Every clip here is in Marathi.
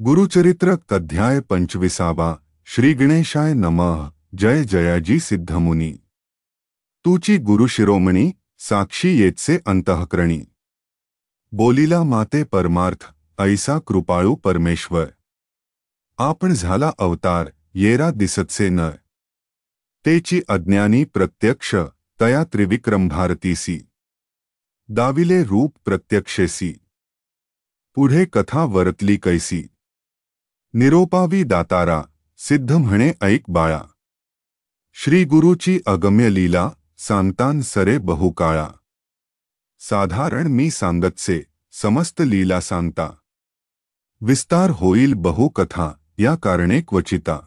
गुरुचरित्र अध्याय 25 श्री गणेशाय नमः। जय जयाजी सिद्धमुनी। तुची गुरुशिरोमणी साक्षी येतसे अंतःकरणी। बोलिला माते परमार्थ ऐसा कृपाळू परमेश्वर। आपण झाला अवतार येरा दिसतसे न। तेची अज्ञानी प्रत्यक्ष तया त्रिविक्रम भारतीसी। दाविले रूप प्रत्यक्षेसी। पुढे कथा वरतली कैसी। निरोपावी दातारा सिद्ध म्हणे ऐक बाळा। श्री गुरुची अगम्य लीला सांगतान सरे बहुकाळा। साधारण मी सांगतसे समस्त लीला सांगता। विस्तार होईल बहु कथा या कारणे क्वचिता।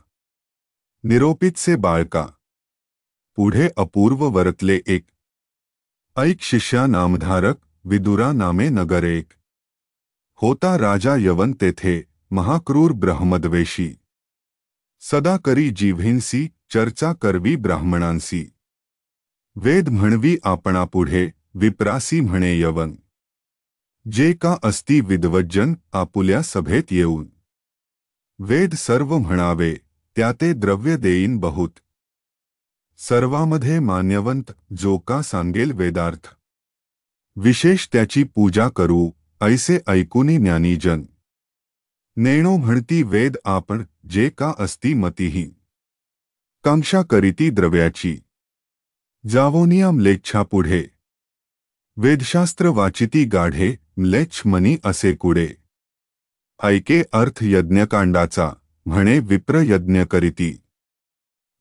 निरोपितसे बाळका पुढे अपूर्व वरतले एक। ऐक शिष्या नामधारक विदुरा नामे नगर एक। होता राजा यवन तेथे महाक्रूर ब्रह्मद्वेषी। सदा करी जिव्हेंसी चर्चा करवी ब्राह्मणांसी। वेद म्हणवी आपणा पुढे विप्रासी म्हणे यवन। जे का अस्ति विद्वज्जन आपुल्या सभेत येऊन। वेद सर्व म्हणावे त्याते द्रव्य देईन बहुत। सर्वामध्ये मान्यवंत जो का सांगेल वेदार्थ। विशेष त्याची पूजा करू ऐसे ऐकुनी ज्ञानीजन। नेणो म्हणती वेद आपण जे का अस्ति मतीही। कांक्षा करीती द्रव्याची जावोनिया म्लेच्छा पुढे। वेदशास्त्र वाचिती गाढे म्लेच्छ मनी असे कुडे। ऐके अर्थ यज्ञकांडाचा म्हणे विप्र यज्ञ करीती।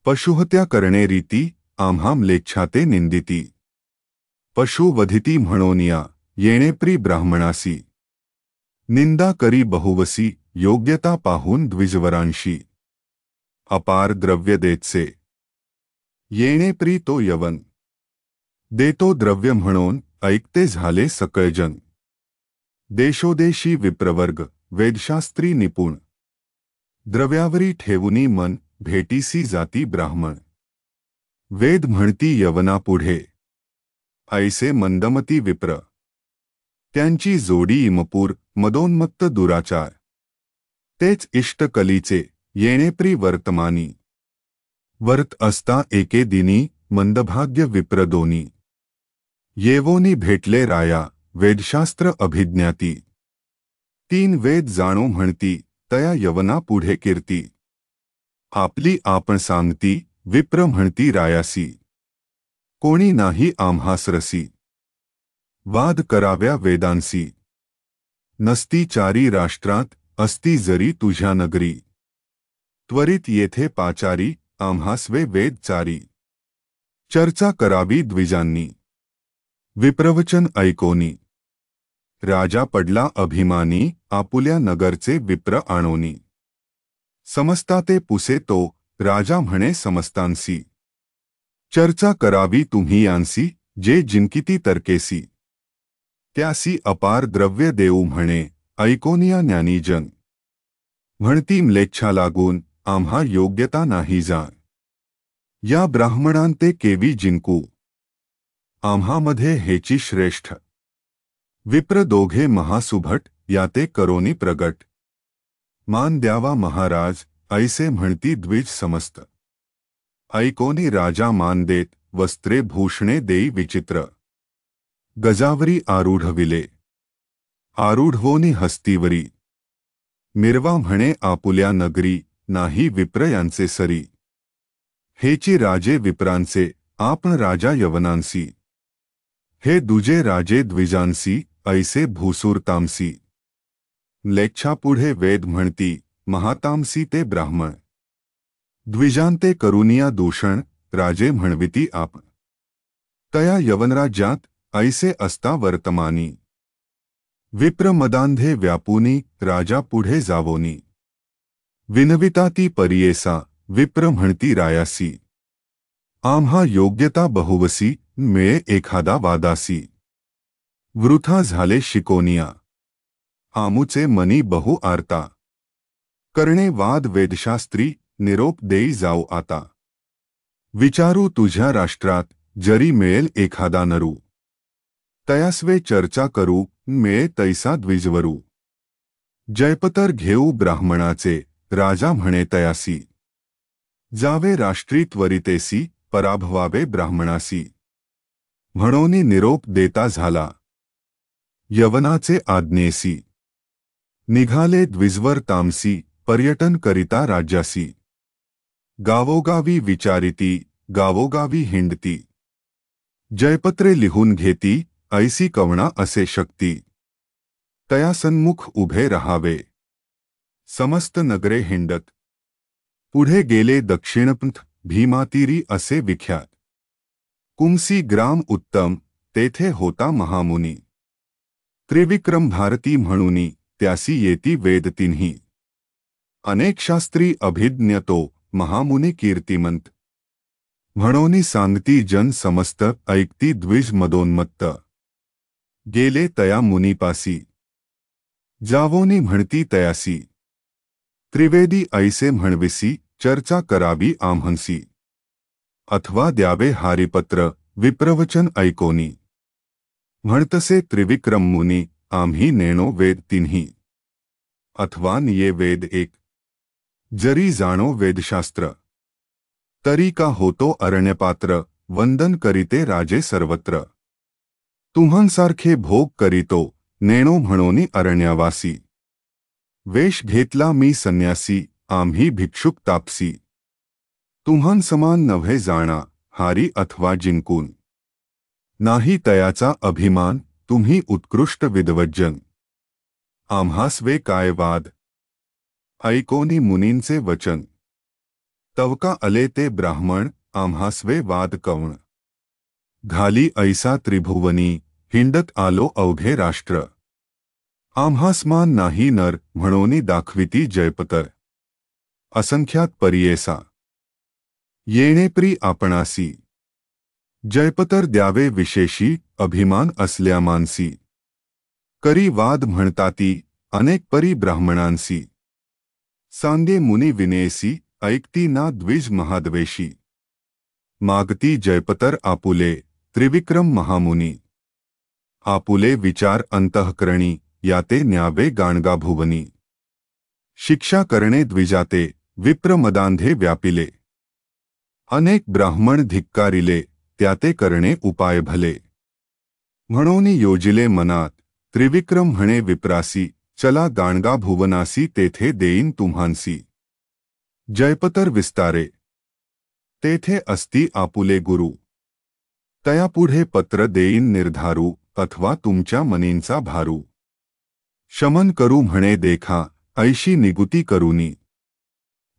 पशुहत्या करणे रीती आम्हा म्लेच्छाते निंदिती। पशु वधिती म्हणोनिया येणेप्री ब्राह्मणासी। निंदा करी बहुवसी योग्यता पाहून द्विजवरांशी। अपार द्रव्य देतसे येणेप्री तो यवन। देतो द्रव्य म्हणून ऐकते झाले सकळजन। देशोदेशी विप्रवर्ग वेदशास्त्री निपुण। द्रव्यावरी ठेवुनी मन भेटीसी जाती ब्राह्मण। वेद म्हणती यवना पुढे ऐसे मंदमती विप्र। त्यांची जोडी इमपूर मदोन्मत्त दुराचार। तेच इष्ट कलीचे येणेप्री वर्तमानी। वर्त असता एके दिनी मंदभाग्य विप्र दोनी। येवोनी भेटले राया वेदशास्त्र अभिज्ञाती। तीन वेद जाणो म्हणती तया यवना पुढे कीर्ती। आपली आपण सांगती विप्र म्हणती रायासी। कोणी नाही आम्हास रसी। वाद कराव्या वेदांसी। नसती चारी राष्ट्रात अस्ति जरी तुझ्या नगरी। त्वरित येथे पाचारी आम्हास्वे वेद चारी। चर्चा करावी द्विजांनी विप्रवचन ऐकोनी। राजा पडला अभिमानी आपुल्या नगरचे विप्र आणोनी। समस्ताते पुसे तो राजा म्हणे समस्तांसी। चर्चा करावी तुम्ही यांसी जे जिंकिती तर्केसी। त्यासी अपार द्रव्य देऊ म्हणे ऐकोनिया ज्ञानीजन। म्हणती म्लेच्छा लागून आम्हा योग्यता नाही जाण। या ब्राह्मणांते केवी जिंकू आम्हामध्ये हेची श्रेष्ठ। विप्र दोघे महासुभट याते करोनी प्रगट। मान द्यावा महाराज ऐसे म्हणती द्विज समस्त। ऐकोनी राजा मान देत वस्त्रे भूषणे देई विचित्र। गजावरी आरूढविले आरूढवोनी हस्तीवरी। मिरवा म्हणे आपुल्या नगरी नाही विप्र यांचे सरी। हेची राजे विप्रांचे आपण राजा यवनांसी। हे दुजे राजे द्विजांसी ऐसे भूसूर तामसी। म्लेच्छा पुढे वेद म्हणती महातामसी ते ब्राह्मण। द्विजांते करुनिया दूषण राजे म्हणविती आपण। तया यवनराज्यात ऐसे असता वर्तमानी। विप्र मदांधे व्यापुनी राजा पुढे जावोनी। विनविता ती परियेसा विप्र म्हणती रायासी। आम्हा योग्यता बहुवसी मिळे एखादा वादासी। वृथा झाले शिकोनिया आमुचे मनी बहु आरता। करणे वाद वेदशास्त्री निरोप देई जाऊ आता। विचारू तुझ्या राष्ट्रात जरी मिळेल एखादा नरू। तयास्वे चर्चा करू मिळे तैसा द्विजवरू। जयपतर घेऊ ब्राह्मणाचे राजा म्हणे तयासी। जावे राष्ट्री त्वरितेसी पराभवावे ब्राह्मणासी। म्हणोनी निरोप देता झाला यवनाचे आज्ञेसी। निघाले द्विजवर तामसी पर्यटन करिता राज्यासी। गावोगावी विचारिती गावोगावी हिंडती। जयपत्रे लिहून घेती ऐसी कवणा असे शक्ती। तया सन्मुख उभे रहावे समस्त नगरे हिंडत। पुढे गेले दक्षिणपंथ भीमातीरी असे विख्यात। कुमसी ग्राम उत्तम तेथे होता महामुनी। त्रिविक्रम भारती म्हणूनी त्यासी येती वेद तिन्ही। अनेक शास्त्री अभिज्ञ तो महामुनी कीर्तिमंत। म्हणोनी सांगती जन समस्त ऐकती द्विज मदोन्मत्त। गेले तया मुनीपासी जावोनी म्हणती तयासी। त्रिवेदी ऐसे म्हणविसी चर्चा करावी आम्हंसी। अथवा द्यावे हारिपत्र विप्रवचन ऐकोनी। म्हणतसे त्रिविक्रम मुनी आम्ही नेणो वेद तिन्ही। अथवा निये वेद एक जरी जाणो वेदशास्त्र। तरी का होतो अरण्यपात्र वंदन करीते राजे सर्वत्र। तुम्हांसारखे भोग करीतो नेणो म्हणोनी अरण्यावासी। वेश घेतला मी संन्यासी आम्ही भिक्षुक तापसी। तुम्हां समान नव्हे जाणा हारी अथवा जिंकून। नाही तयाचा अभिमान तुम्ही उत्कृष्ट विद्वज्जन। आम्हास वे काय वाद ऐकोनी मुनींचे वचन। तवका आले ते ब्राह्मण आम्हास वे वाद कवण। घाली ऐसा त्रिभुवनी हिंडत आलो अवघे राष्ट्र। आम्हासमान नाही नर म्हणोनी दाखविती जयपतर। असंख्यात परियेसा येणेप्री आपणासी। जयपतर द्यावे विशेषी अभिमान असल्या मानसी। करी वाद म्हणताती अनेक परी ब्राह्मणांसी। सांगे मुनी विनेसी ऐकती ना द्विज महाद्वेषी। मागती जयपतर आपुले त्रिविक्रम महामुनी। आपुले विचार अंतःकरणी याते न्यावे गाणगा भुवनी। शिक्षा करणे द्विजाते विप्र मदांधे व्यापिले। अनेक ब्राह्मण धिक्कारिले त्याते करणे उपाय भले। म्हणोनी योजिले मनात त्रिविक्रम म्हणे विप्रासी। चला गाणगा भुवनासी तेथे देईन तुम्हांसी। जयपतर विस्तारे तेथे असती आपुले गुरु। तयापुढे पत्र देईन निर्धारू अथवा तुमच्या मनींचा भारू। शमन करू म्हणे देखा ऐशी निगुती करूनी।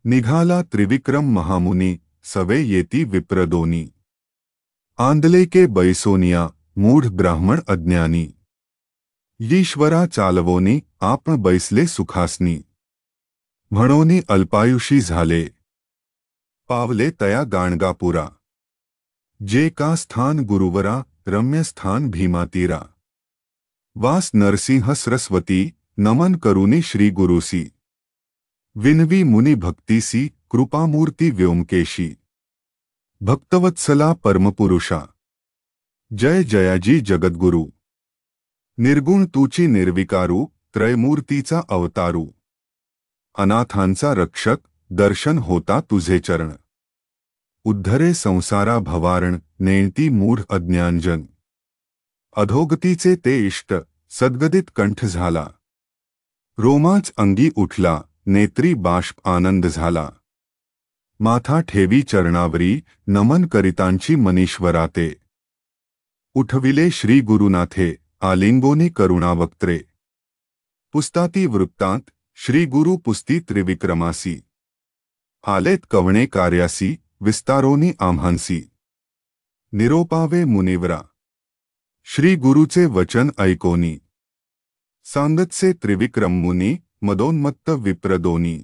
निघाला त्रिविक्रम महामुनी सवे येती विप्रदोनी। आंदले के बैसोनिया मूढ ब्राह्मण अज्ञानी। ईश्वरा चालवोनी आपण बैसले सुखासनी। म्हणोनी अल्पायुषी झाले पावले तया गाणगापुरा। जे का स्थान गुरुवरा रम्य स्थान भीमातीरा। वास नरसिंह सरस्वती नमन करुनी श्री गुरुसी। विनवी मुनी भक्तीसी कृपामूर्ती व्योमकेशी। भक्तवत्सला परमपुरुषा जय जयाजी जगद्गुरु। निर्गुण तूची निर्विकारू त्रयमूर्तीचा अवतारू। अनाथांचा रक्षक दर्शन होता तुझे चरण। उद्धरे संसारा भवारण नेणती मूढ अज्ञानजन। अधोगतीचे ते इष्ट सद्गदित कंठ झाला। रोमांच अंगी उठला नेत्री बाष्प आनंद झाला। माथा ठेवी चरणावरी नमन करितांची मनीश्वराते। उठविले श्री गुरुनाथे आलिंगोनी करुणावक्त्रे। पुस्ताती वृत्तांत श्री गुरु पुस्ती त्रिविक्रमासी। आलेत कवणे कार्यासी विस्तारोनी आम्हांसी। निरोपावे मुनिवरा श्री गुरुचे वचन ऐकोनी। सांगतसे त्रिविक्रम मुनी मदोन्मत्त विप्रदोनी।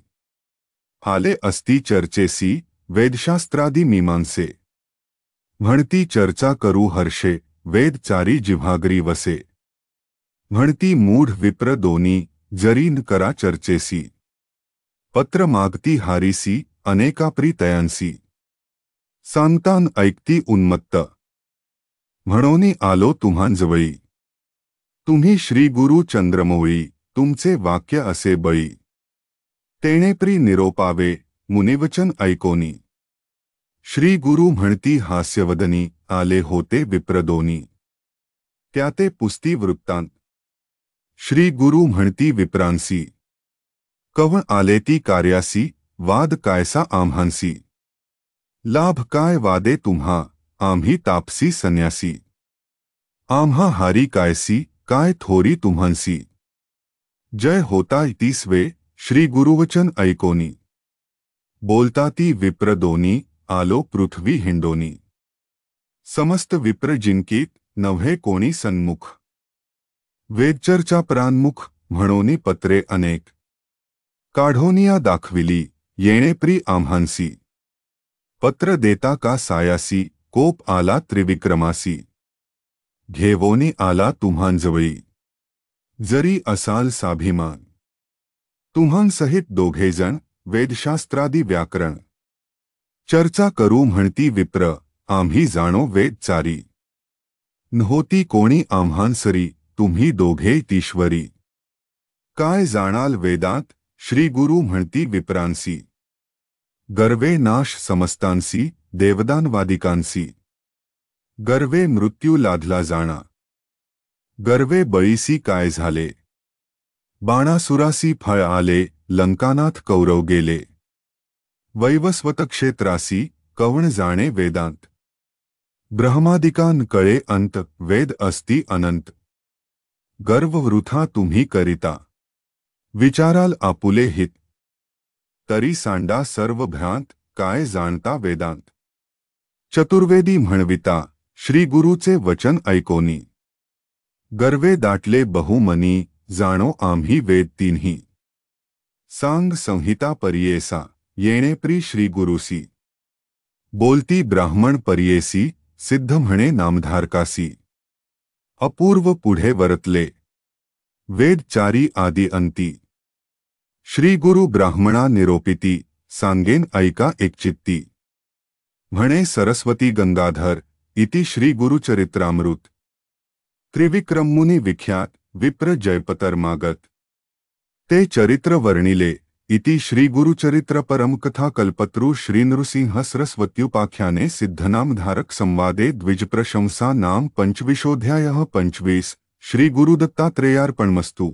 आले असती चर्चेसी वेदशास्त्रादी मीमांसे। म्हणती चर्चा करू हर्षे वेद चारी जिव्हागरी वसे। म्हणती मूढ विप्र दोनी जरी न करा चर्चेसी। पत्र मागती हारीसी अनेकाप्री तयांसी। सांगतान ऐकती उन्मत्त म्हणोनी आलो तुम्हांजवळी। तुम्ही श्री गुरु चंद्रमौळी तुमचे वाक्य असे बळी तेणेप्री निरोपावे मुनिवचन ऐकोनी श्री गुरु म्हणती हास्यवदनी आले होते विप्रदोनी त्याते पुस्ती वृत्तांत श्री गुरु म्हणती विप्रांसी कवळ आलेती कार्यासी वाद कायसा आम्हांसी लाभ काय वादे तुम्हा आम्ही तापसी संन्यासी आम्हा हारी कायसी काय थोरी तुम्हांसी जय होता 30वे श्री गुरुवचन ऐकोनी बोलता ती विप्रदोनी आलो पृथ्वी हिंडोनी समस्त विप्र जिंकीत नव्हे कोणी सन्मुख वेदचर्चा प्राणमुख म्हणोनी पत्रे अनेक काढोनिया दाखविली येणेप्री आम्हांसी पत्र देता का सायासी कोप आला त्रिविक्रमासी घेवोनी आला तुम्हांजवळी जरी असाल साभिमान तुम्हांसहित दोघेजण वेदशास्त्रादी व्याकरण चर्चा करू म्हणती विप्र आम्ही जाणो वेदचारी नहोती कोणी आम्हांसरी तुम्ही दोघे तीश्वरी काय जाणाल वेदांत श्री गुरु म्हणती विप्रांसी गर्वे नाश समस्तांसी देवदानवादिकांसी गर्वे मृत्यू लाधला जाणा गर्वे बळीसी काय झाले बाणासुरासी फळ आले लंकानाथ कौरव गेले वैवस्वत क्षेत्रासी कवण जाणे वेदांत ब्रह्मादिकान कळे अंत वेद अस्ति अनंत गर्व वृथा तुम्ही करिता विचाराल आपुले हित तरी सांडा सर्व भ्रांत काय जाणता वेदांत चतुर्वेदी म्हणविता श्री गुरुचे वचन ऐकोनी गर्वे दाटले बहुमनी जाणो आम्ही वेद तीनही सांग संहिता परियेसा येणेप्री श्री गुरुसी बोलती ब्राह्मण परियेसी सिद्ध म्हणे नामधारकासी अपूर्व पुढे वरतले वेद चारी आदि अंती श्री गुरु ब्राह्मणा निरोपिती सांगेन ऐका एकचित्ती म्हणे सरस्वती गंगाधर इति श्री गुरुचरित्रामृत त्रिविक्रममुनी विख्यात विप्र जयपतर मागत ते चरित्र वर्णिले इति श्री गुरुचरित्र परमकथा कल्पतरु श्री नृसिंह सरस्वत्युपाख्याने सिद्धनामधारक संवादे द्विजप्रशंसा नाम 25 श्री गुरुदत्तात्रेयार्पणमस्तु।